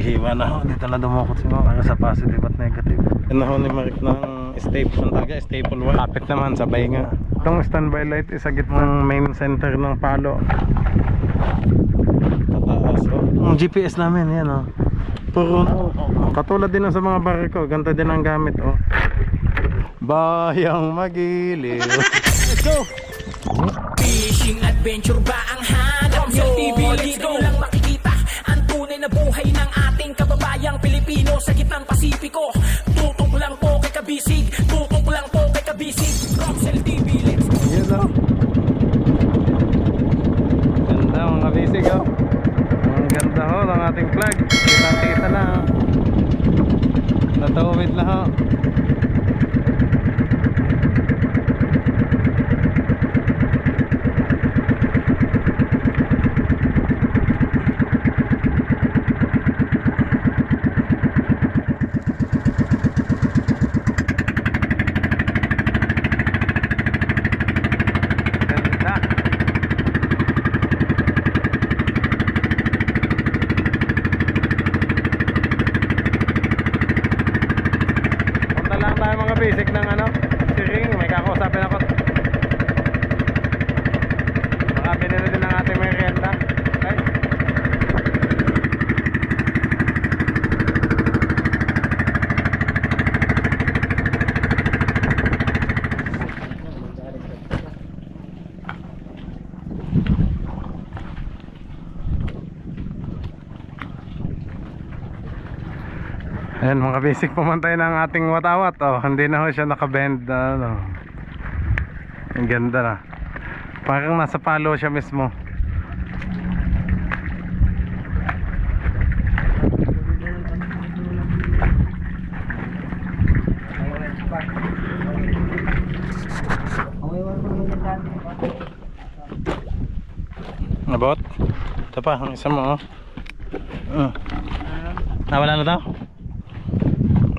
hiwa na ho. Dito na dumukot si Mama sa positive at negative. Yan na ho ni Mark ng staple. Staple wall. Kapit naman, sabay nga. Itong standby light is sa gitnang main center ng palo. Tataas ho. Ang GPS namin, yan ho. Puro katulad din sa mga barko. Ganda din ang gamit ho. Bayang Magiliw. Let's go! Fishing adventure ba ang hanap nyo? TV dito lang makikita ang tunay na buhay ng ating kababayang Pilipino sa gitnang Pasipiko. Tutok lang po kay Kabisig, tutok lang po kay Kabisig. Roxel TV, let's go! Yun o. Ganda mga kabisig o. Ang ganda ho ng ating flag. Kita-kita na ho. Natawid na ho. Basic ng ano, steering, may kakausapin ako. Baka binili din ng ating merienda. Okay? Ayan mga basic, pumantay ng ating watawat. Oh, hindi na ho siya nakabend. Ano. Ang ganda na. Parang nasa palo siya mismo. Nabot? Ito pa, ang isa mo oh. Nawala na daw?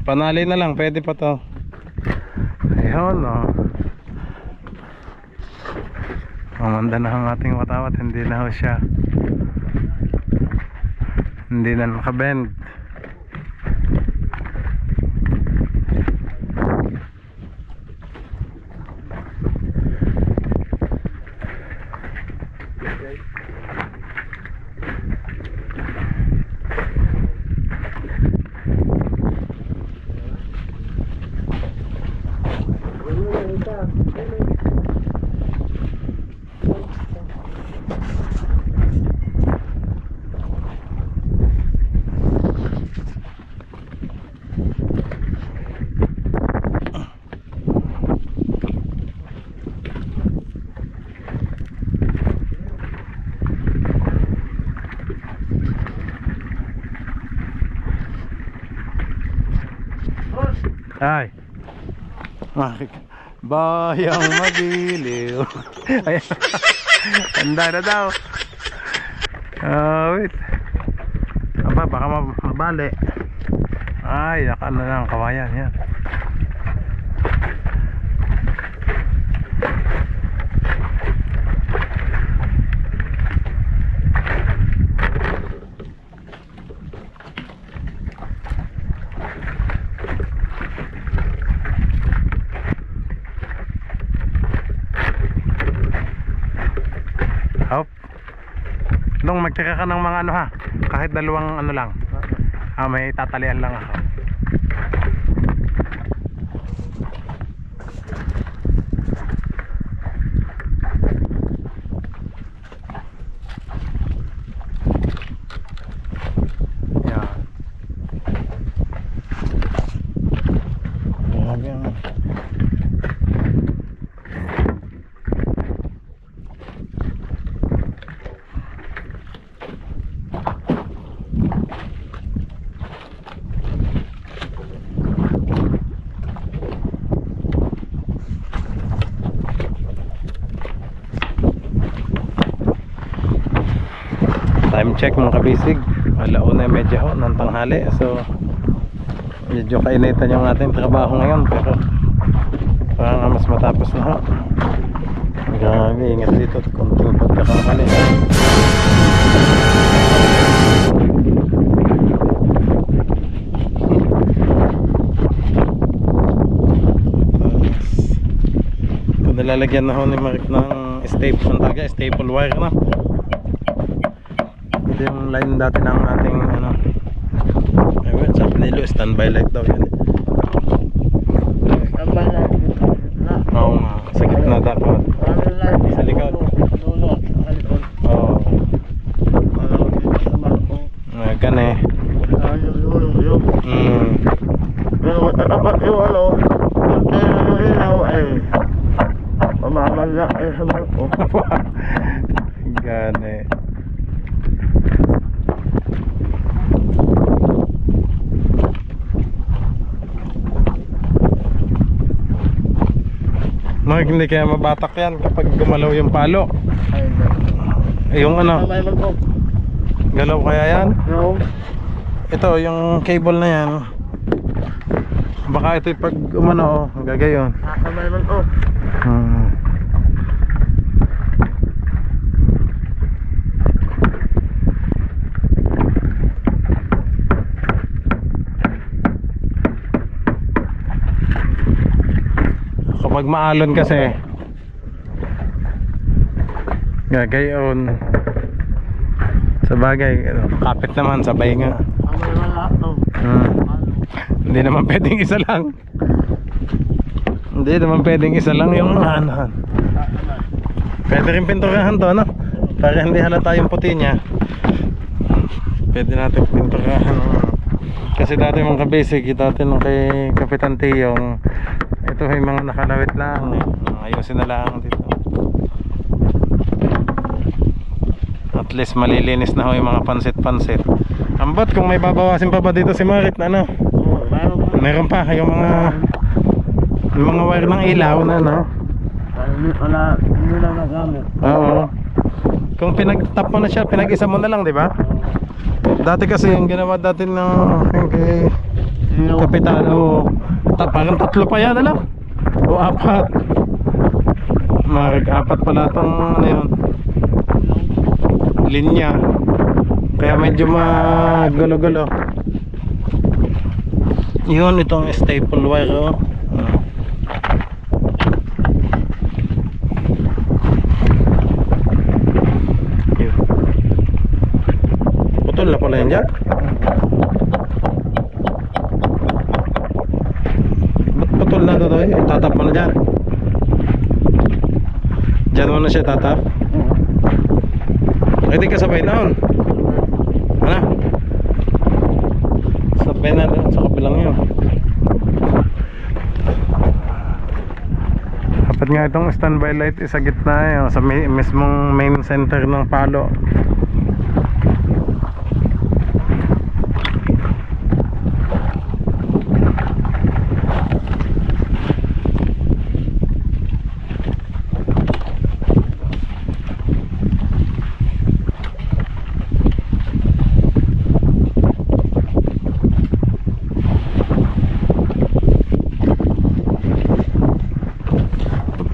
Panali na lang, pwede pa to. Ayun o. Mamanda na ang ating watawat. Hindi na ho siya. Hindi na nakabend. Ay, Bayang Magiliw. Ayan. Handa na daw. Wait. Aba, baka mabali. Ay, naka na lang kawayan yan. Hop. Nung magtira ka ng mga ano ha, kahit dalawang ano lang. May tatalian lang ako. Yan. Yan. Time check mga kabisig, alauna medyo ho ng tanghali. So medyo kainitan yung ating trabaho ngayon, pero parang mas matapos na ho. Grabe, ingat dito kung pagkakamali. lalagyan na ho ni Mark ng staple wire na. Ito yung line dati ng ating ano. Ayun, sabi nilo standby light daw yan. Tambay lang. Oo nga, sa gitna dapat. Sa likod. Oo. Gan eh. Pero dapat yung ano, yung ilaw ay mamamala ay sa barko. Gan eh. Mark, hindi kaya mabatak yan kapag gumalaw yung palo. Yung ano, May barko. galaw kaya yan? No. Ito, yung cable na yan. Baka ito pag umano, gagayon. May barko. Kapag maalon kasi, gagayon. Sa bagay, kapit naman, sabay nga. May wala to. Hindi naman pwedeng isa lang. Hindi naman pwedeng isa lang yung ano. Pwede rin pinturahan to, no? Para hindi halata yung puti niya. Pwede natin pinturahan. Kasi dati mga kabasic, dati nung kay Kapitan Tiyong, ito ay mga nakalawit lang. Ayusin na lang dito. At least malilinis na ho yung mga pansit-pansit. Ambot kung may babawasin pa ba dito si Marit na ano. Meron pa yung mga wire ng ilaw na ano. Wala, hindi lang nagamit. Oo. Kung pinag-tap mo na siya, pinag-isa mo na lang, di ba? Dati kasi yung ginawa dati ng kay Kapitano, parang 3 pa yan, ano? O 4. Apat pala itong ano yun, linya. Kaya medyo magulo-gulo. Yun, itong staple wire, oh. Yun. Putol na pala yan dyan. Ba't putol na ito eh? Tatap mo na dyan. Dyan mo na siya tatap. Ay, di ka sabay na. Ano? Sabay na doon sa kabilang yun. Dapat nga itong standby light isa gitna sa mismong main center ng palo.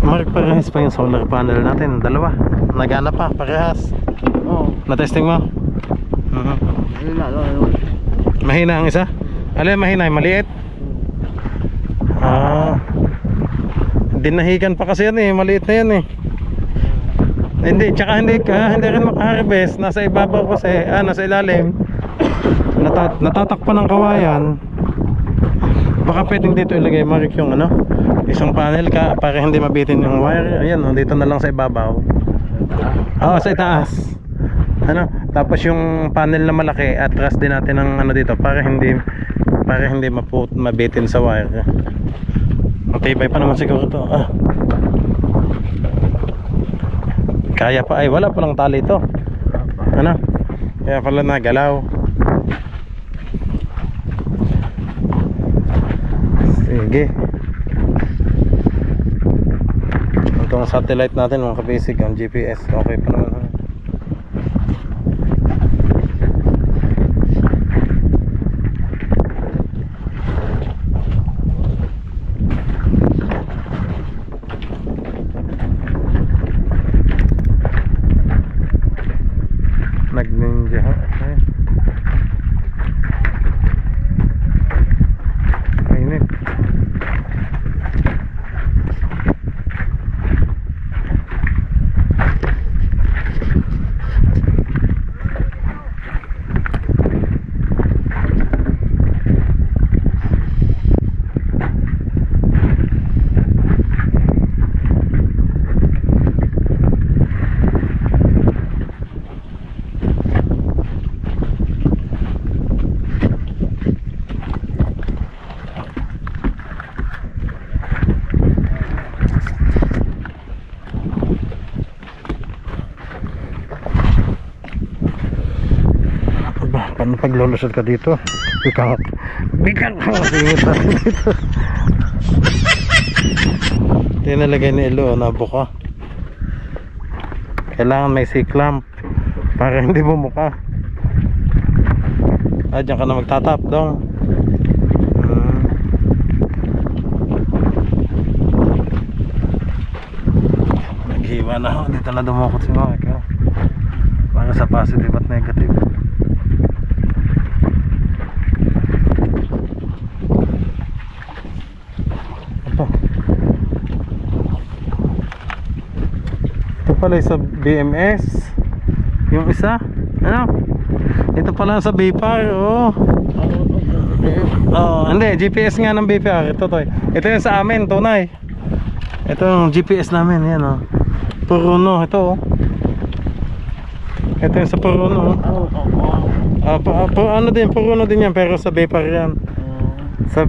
Mark, parehas pa yung solar panel natin. Dalawa. Nagana pa, parehas. Oo. Na-testing mo? Mahina ang isa? Alin mahina? Yung maliit? Dinahigan pa kasi yan eh. Maliit na yan eh. Hindi, tsaka hindi rin makaharvest. Nasa ibabaw kasi, nasa ilalim. Natatakpan ng kawayan. Baka pwedeng dito ilagay, Mark, yung ano, isang panel ka para hindi mabitin yung wire. Ayan, dito na lang sa ibabaw. Sa itaas. Ano, tapos yung panel na malaki, atras din natin ng ano dito para hindi mabitin sa wire. Matibay pa naman siguro to. Kaya pa, wala pa lang tali ito. Ano? Kaya pala nagalaw. Sige. Itong satellite natin mga kabasic, ang GPS, okay pa naman. Nag-ninja. Okay. pag lulusot ka dito, biglang masingit natin dito. Ito yung nalagay ni Elo, nabuka. Kailangan may C-clamp para hindi bumuka. Diyan ka na magtatap dong. Naghiwa na ako. Dito na dumukot si Mike, oh. Para sa positive at negative. Ito pala sa BMS. Yung isa, ano? Ito pala sa BPAR, oh. Oh, hindi, GPS nga ng BPAR. Ito to. Ito yung sa amin, tunay. Ito yung GPS namin, yan, oh. Puruno, ito, oh. Ito yung sa Puruno, oh. Ano din, Puruno din yan, pero sa BPAR yan. Sa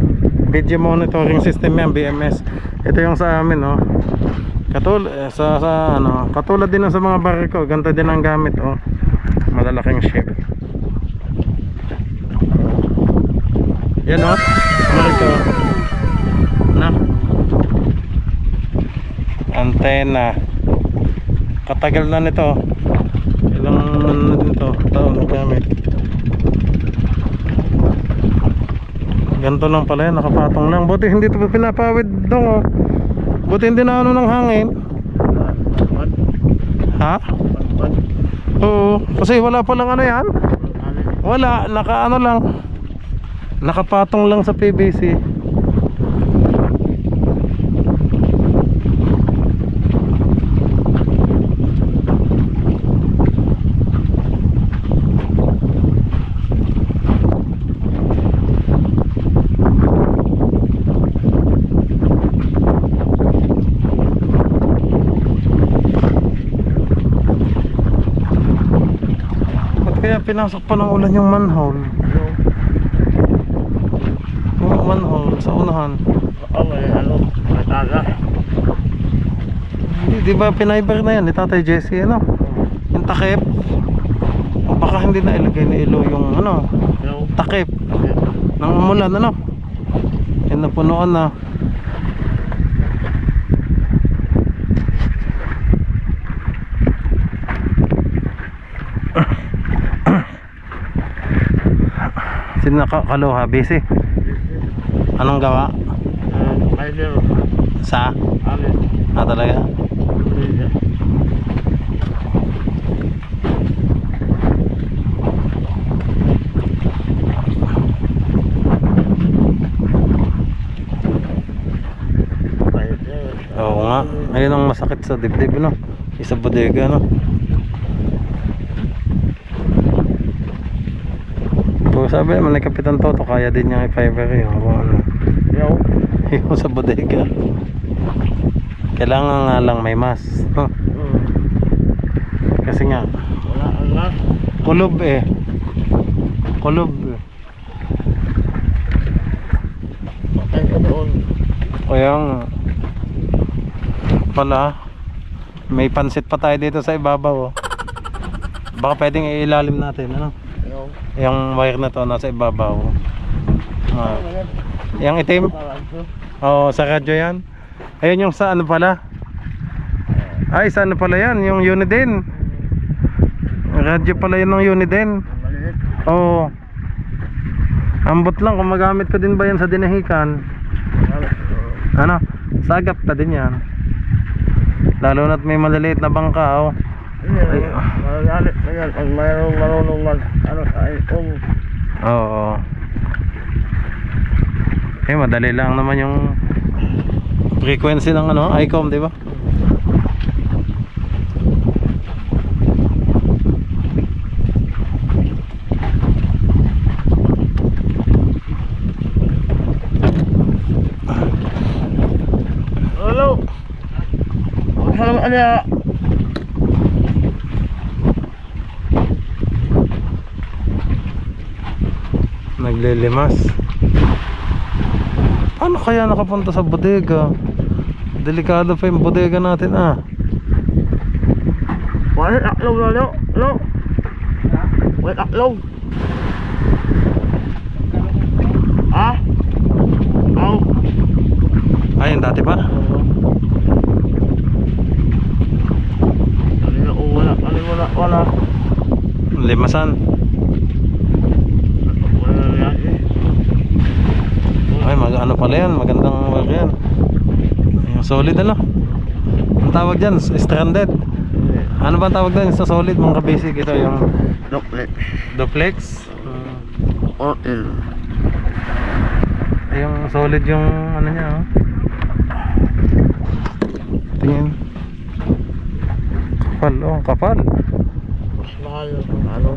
video monitoring system yan, BMS. Ito yung sa amin, oh. Katulad din sa mga barko, ganito din ang gamit, oh. Malalaking ship. Yan, oh. Barko. Na. Antena. Katagal na nito. Ilang ano din to, taon na gamit. Ganito lang pala yan, nakapatong lang. Buti hindi ito pinapawid dong, oh. Buti hindi na ano ng hangin. Ha? Oo, kasi wala pa lang ano yan. Wala, naka ano lang, nakapatong lang sa PVC. Kaya pinasok pa ng ulan yung manhole. Yung manhole sa unahan. May taga. Hindi, di ba pinaybar na yan ni Tatay Jesse, ano? Yung takip. O baka hindi na ilagay ni Ilo yung ano, takip ng umulan, ano? Yan napunuan na. Sino nakakaluha? Busy? Anong gawa? Sa? Talaga? Oo nga. Ayun ang masakit sa dibdib, no? Isa bodega, no? Sabi naman ni Kapitan Toto, kaya din niya i-fiber yung ano, yung sa bodega. Kailangan nga lang may mask, no? Kasi nga kulob eh. Kulob eh. Kaya nga pala, may pansit pa tayo dito sa ibabaw, oh. Baka pwedeng ilalim natin, ano? Yung wire na to nasa ibabaw. Yung itim. Oo, sa radyo yan. Ayun yung sa ano pala. Ay, sa ano pala yan, yung Uniden. Radyo pala yun ng Uniden. Oo. Ambot lang kung magamit ko din ba yan sa dinahikan. Ano, sagap ka din yan. Lalo na't may maliliit na bangka, oh. Pag mayroong marunong mag ano sa ICOM. Oo. Madali lang naman yung frequency ng ano, ICOM, di ba? Hello. Hello, ano? Naglilimas. Ano kaya nakapunta sa bodega? Delikado pa yung bodega natin, ah. Wala aklaw na, no? Wala aklaw. pala yan, magandang work yan. Yung solid ano? Ang tawag dyan, stranded. Ano ba ang tawag dyan sa solid mga kabisig? Ito yung Duplex. duplex. Oil. Yung solid yung ano niya oh. Tingin. Kapal oh, kapal. Mas mahal yung ano.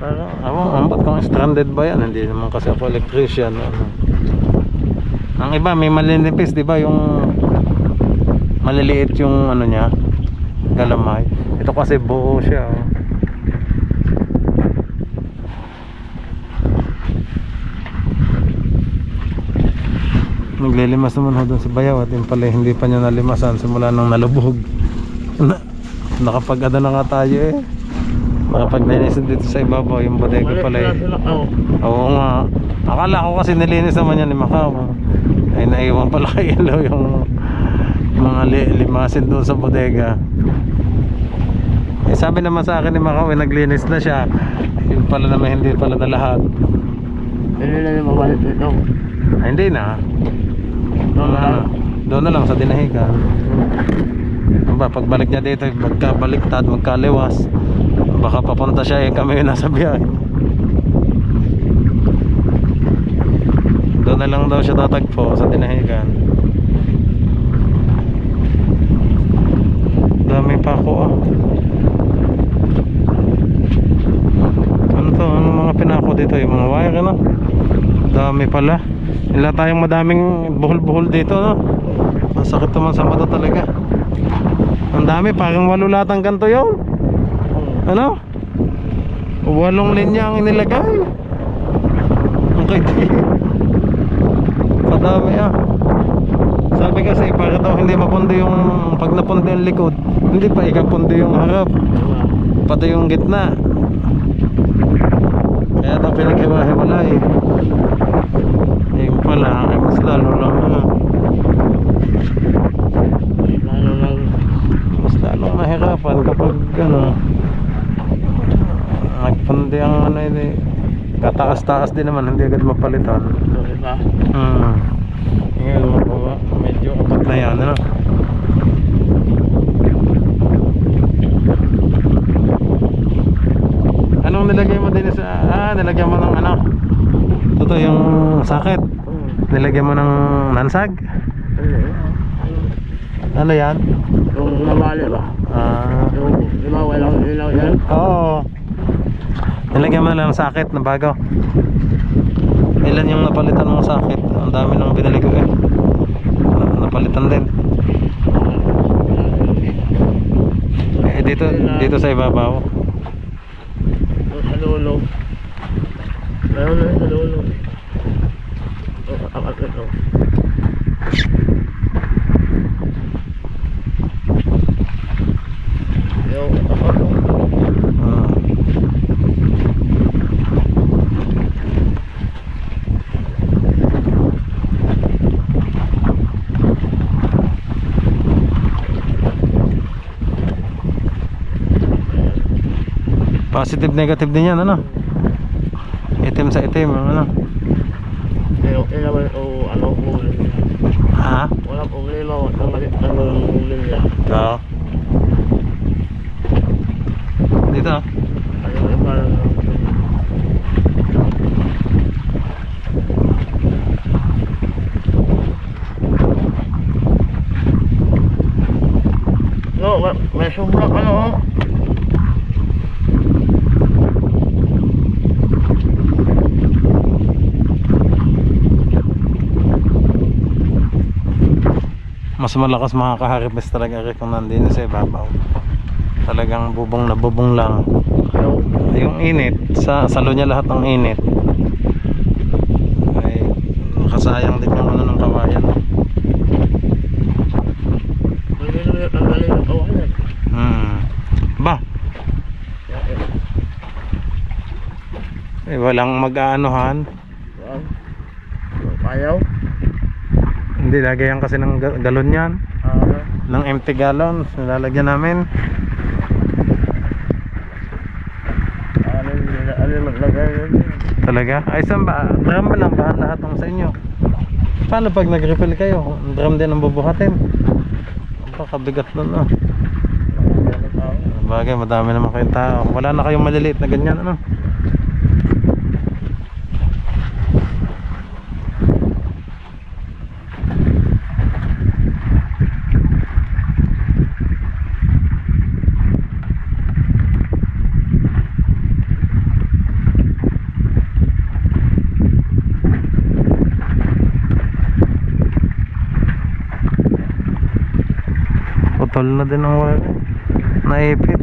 Pero ambot kung stranded ba yan? Hindi naman kasi ako electrician ano. Ang iba may malinipis, di ba? Yung maliliit yung ano niya, galamay. Ito kasi buo siya oh. Naglilimas naman ho doon sa bayaw at yung pala hindi pa niya nalimasan simula nang nalubog. Nakapag-ada na nga tayo eh. Nakapag-linis dito sa ibabaw yung bodega pala eh. Oo nga. Akala ko kasi nilinis naman yan ni Macau. Ay naiwan pala kay Elo yung mga limasin doon sa bodega. Eh sabi naman sa akin ni Macau eh naglinis na siya. Yung pala naman hindi pala na lahat. Hindi na yung mabalik dito. Ay hindi na. Doon na lang sa Dinahican. Pagbalik niya dito magkabaliktad, magkaliwas, baka papunta siya eh kami yung nasa biyahe. Doon na lang daw siya tatagpo sa Dinahican. Dami pa ako ah. Ano to? Ano mga pinako dito? Yung mga wire ano? Dami pala. Wala tayong madaming buhol-buhol dito no? Ang sakit naman sa mata talaga. Ang dami, parang 8 latang ganito yun. Ano? 8 linya ang inilagay. Okay. Padami ah. Sabi kasi para daw hindi mapundo yung pag napundo yung likod, hindi pa ikapundo yung harap, pati yung gitna. Kaya daw pinaghiwa-hiwala eh. Yung pala ay mas lalo lang ano. Mas lalong mahirapan kapag ano nagpundi ang ano eh. Kataas-taas din naman, hindi agad mapalitan. Diba? Ngayon mababa, medyo apat na yan ano. Anong nilagay mo din sa nilagyan mo ng ano? Ito yung sakit. Nilagyan mo ng nansag? Ano yan? Yung namali ba? Yung diba walang ilaw yan? Oo. Nilagyan mo lang ng sakit na bago. Ilan yung napalitan mong sakit? Ang dami nang binili ko eh. Napalitan din. Eh dito sa ibabaw. Sa lulo. Meron na sa lulo. Ang atlet no. Yung positive negative din yan ano. Itim sa itim ano. ilaw o ano ulit. Ha? Wala problema, ang ulit niya. Oo. Dito. Ayun yung parang no, may sobra ano oh. Mas malakas makakaharvest talaga kung nandun sa ibabaw. Talagang bubong na bubong lang. Yung init, sa salo niya lahat ng init. Ay nakasayang din yung ano ng kawayan. Hindi na ang galing ng kawayan. Ba? Eh walang mag-aanuhan. Ayaw? Hindi, lagayan kasi ng galon yan. Ng empty gallon, nilalagyan namin. Ano Talaga? Ay, saan ba? Drum ba lang ba lahat ng sa inyo? Paano pag nag-refill kayo? Drum din ang bubuhatin? Kabigat nun, no? Bagay, madami naman kayong tao. Wala na kayong maliliit na ganyan, ano? Putol na din ang wala. Naipit.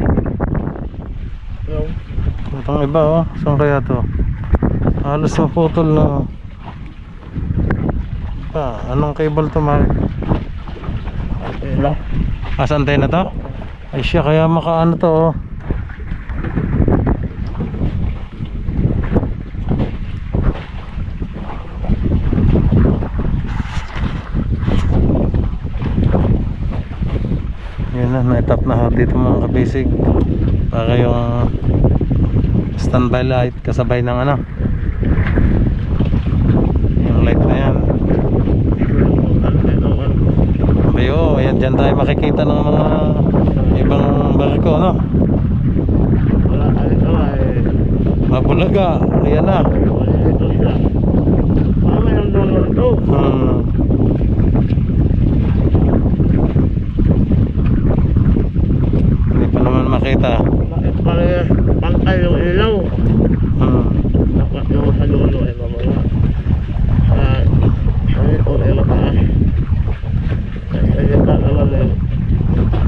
Itong iba, oh. Saan kaya to? Halos maputol na. Anong cable to, Mark? Asa antena to? Ay siya, kaya makaano to, oh. Yun na, na-tap na ho dito mga kabisig. Para yung standby light kasabay ng ano, yung light na yan. Bayo, yan dyan tayo makikita ng mga ibang barko, no? Mabulaga, ayan na. Hindi pa naman makita. Pantay yung ilaw. Dapat yung sa dulo ay mamaya. O ay mataas. Kasi yung naman ay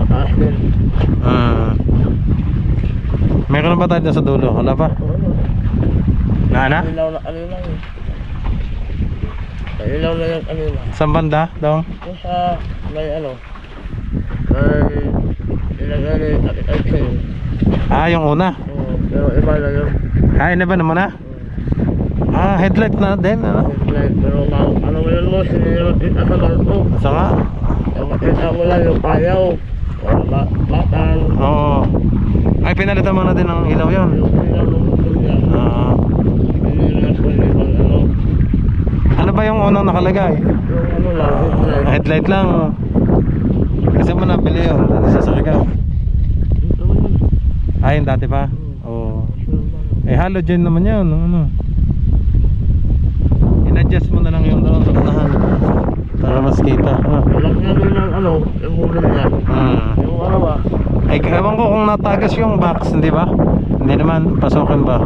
mataas din. Meron na ba tayo dyan sa dulo? Wala pa? Na? Ilaw na kanina eh. Sa ilaw na yung kanina. Saan banda? Daw? Kung sa may ano, may ilagay ay kayo. Yung una. Pero iba na yun. Iba naman na? Headlight na din, ano? Headlight, pero ano mo yun mo, sinilot ita sa barko. Saan nga? Ita mo lang yung payaw. Batang. Oo. Ay, pinalitan mo na din ng ilaw yun. Yung ilaw ng mundo niya. Hindi na po ibang ano. Ano ba yung unang nakalagay? Yung ano lang, headlight. Headlight lang. Kasi mo nabili yun. Dati sa Surigao. Yung dati pa? Oo. Halogen naman yun. Ano? In-adjust mo na lang yung doon sa unahan para mas kita. Walang nga rin ng ano, yung mundo niya. Yung ano ba? Ay, ewan ko kung natagas yung box, hindi ba? Hindi naman, pasokin ba?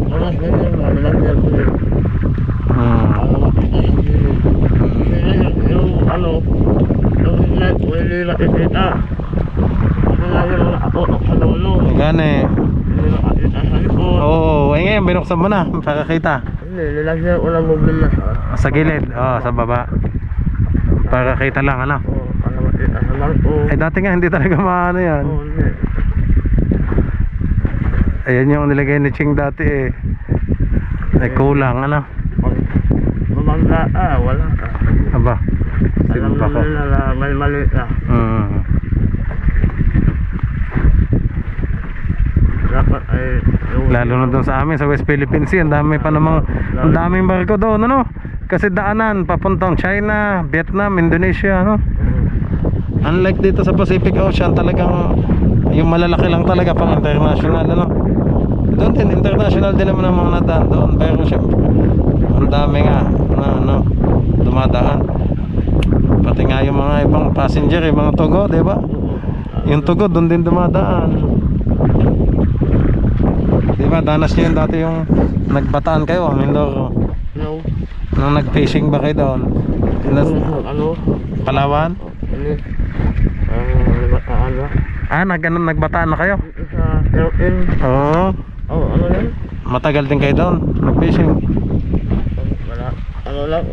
Wala ganyan ba? Walang yan po yun. Ano makita yung gilid. Yung ano, yung headlight, hindi na ikita. Kasi lagi lang nakatutok sa dulo. Gane. Hindi nakakita sa likod. Oo, ngayon binuksan mo na para kita. Hindi, nilagyan ko lang mobil na Sa gilid, sa baba. Para kita lang, ano? para makita sa barko. Ay, dati nga hindi talaga maano yan. Hindi. Ayan yung nilagay ni Ching dati eh. Ay, kulang, ano? Pag bumangga, wala. Aba, Alam simpa ko. naman na may mali ka. Dapat ay Lalo na doon sa amin sa West Philippine Sea, ang dami pa namang, ang daming barko doon, ano? Kasi daanan papuntang China, Vietnam, Indonesia, ano? Unlike dito sa Pacific Ocean, talagang yung malalaki lang talaga pang international, ano? Doon din, international din naman ang mga nadaan doon. Pero syempre, ang dami nga na, ano, dumadaan. Pati nga yung mga ibang passenger, yung mga tugo, di ba? Yung tugo, doon din dumadaan. Di ba, danas nyo yun dati yung nagbataan kayo, Mindoro. No. Nung nag-fishing ba kayo doon? Ano? Palawan? Ano? Ano? Nagbataan na kayo? Sa airplane. Oo. Ano yan? Matagal din kayo doon, nag-fishing. Wala. Ano lang?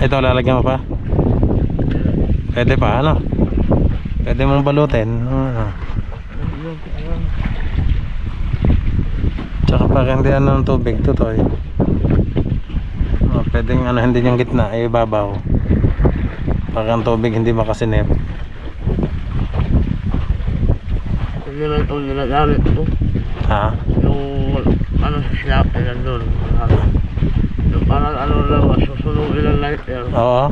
Ito, lalagyan mo pa? Pwede pa, ano? Pwede mong balutin. Tsaka pag hindi ano ng tubig, tutoy. Pwedeng ano, hindi yung gitna, ay ibabaw. Pag ang tubig hindi makasinip. Hindi lang ito ginagamit ko. Ha? Yung ano sa snap na doon. Yung parang ano lang, susunugin lang light yan. Oo.